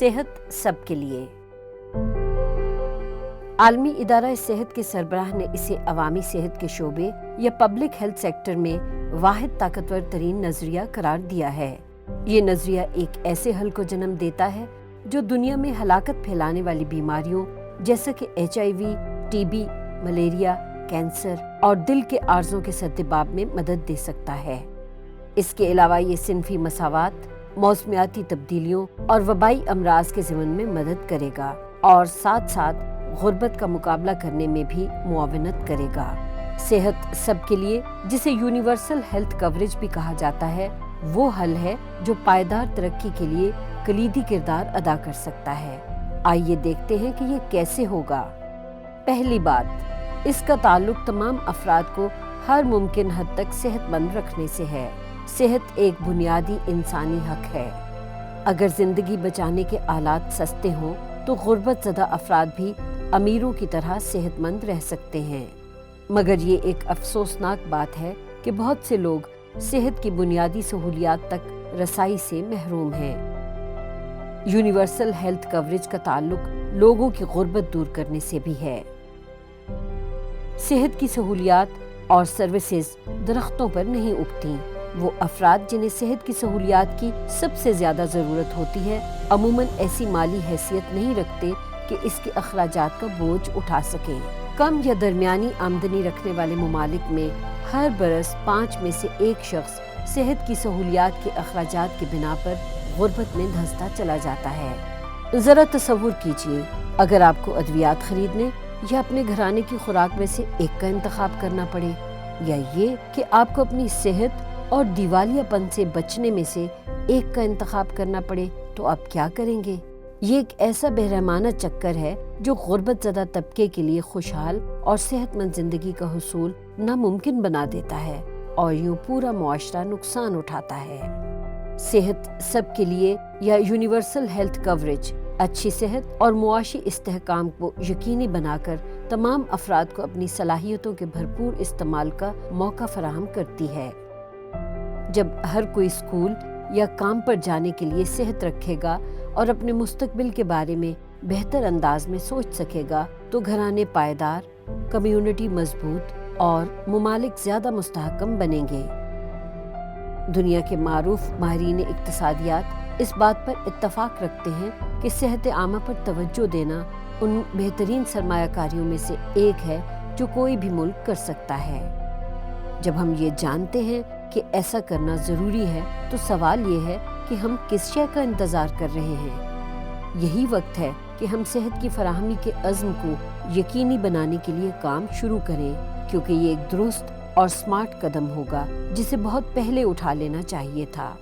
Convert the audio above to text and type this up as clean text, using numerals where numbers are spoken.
صحت سب کے لیے۔ عالمی ادارہ صحت کے سربراہ نے اسے عوامی صحت کے شعبے یا پبلک ہیلتھ سیکٹر میں واحد طاقتور ترین نظریہ قرار دیا ہے۔ یہ نظریہ ایک ایسے حل کو جنم دیتا ہے جو دنیا میں ہلاکت پھیلانے والی بیماریوں جیسا کہ HIV، TB، ملیریا، کینسر اور دل کے عارضوں کے سدباب میں مدد دے سکتا ہے۔ اس کے علاوہ یہ صنفی مساوات، موسمیاتی تبدیلیوں اور وبائی امراض کے ضمن میں مدد کرے گا اور ساتھ ساتھ غربت کا مقابلہ کرنے میں بھی معاونت کرے گا۔ صحت سب کے لیے، جسے یونیورسل ہیلتھ کوریج بھی کہا جاتا ہے، وہ حل ہے جو پائیدار ترقی کے لیے کلیدی کردار ادا کر سکتا ہے۔ آئیے دیکھتے ہیں کہ یہ کیسے ہوگا۔ پہلی بات، اس کا تعلق تمام افراد کو ہر ممکن حد تک صحت مند رکھنے سے ہے۔ صحت ایک بنیادی انسانی حق ہے۔ اگر زندگی بچانے کے آلات سستے ہوں تو غربت زدہ افراد بھی امیروں کی طرح صحت مند رہ سکتے ہیں، مگر یہ ایک افسوسناک بات ہے کہ بہت سے لوگ صحت کی بنیادی سہولیات تک رسائی سے محروم ہیں۔ یونیورسل ہیلتھ کوریج کا تعلق لوگوں کی غربت دور کرنے سے بھی ہے۔ صحت کی سہولیات اور سروسز درختوں پر نہیں اگتی۔ وہ افراد جنہیں صحت کی سہولیات کی سب سے زیادہ ضرورت ہوتی ہے عموماً ایسی مالی حیثیت نہیں رکھتے کہ اس کے اخراجات کا بوجھ اٹھا سکیں۔ کم یا درمیانی آمدنی رکھنے والے ممالک میں ہر برس 5 میں سے 1 شخص صحت کی سہولیات کے اخراجات کی بنا پر غربت میں دھنستا چلا جاتا ہے۔ ذرا تصور کیجئے، اگر آپ کو ادویات خریدنے یا اپنے گھرانے کی خوراک میں سے ایک کا انتخاب کرنا پڑے، یا یہ کہ آپ کو اپنی صحت اور دیوالیہ پن سے بچنے میں سے ایک کا انتخاب کرنا پڑے، تو آپ کیا کریں گے؟ یہ ایک ایسا بہرحمانہ چکر ہے جو غربت زدہ طبقے کے لیے خوشحال اور صحت مند زندگی کا حصول ناممکن بنا دیتا ہے اور یوں پورا معاشرہ نقصان اٹھاتا ہے۔ صحت سب کے لیے یا یونیورسل ہیلتھ کوریج اچھی صحت اور معاشی استحکام کو یقینی بنا کر تمام افراد کو اپنی صلاحیتوں کے بھرپور استعمال کا موقع فراہم کرتی ہے۔ جب ہر کوئی اسکول یا کام پر جانے کے لیے صحت رکھے گا اور اپنے مستقبل کے بارے میں بہتر انداز میں سوچ سکے گا تو گھرانے پائیدار، کمیونٹی مضبوط اور ممالک زیادہ مستحکم بنیں گے۔ دنیا کے معروف ماہرین اقتصادیات اس بات پر اتفاق رکھتے ہیں کہ صحت عامہ پر توجہ دینا ان بہترین سرمایہ کاریوں میں سے ایک ہے جو کوئی بھی ملک کر سکتا ہے۔ جب ہم یہ جانتے ہیں کہ ایسا کرنا ضروری ہے تو سوال یہ ہے کہ ہم کس شے کا انتظار کر رہے ہیں؟ یہی وقت ہے کہ ہم صحت کی فراہمی کے عزم کو یقینی بنانے کے لیے کام شروع کریں، کیونکہ یہ ایک درست اور سمارٹ قدم ہوگا جسے بہت پہلے اٹھا لینا چاہیے تھا۔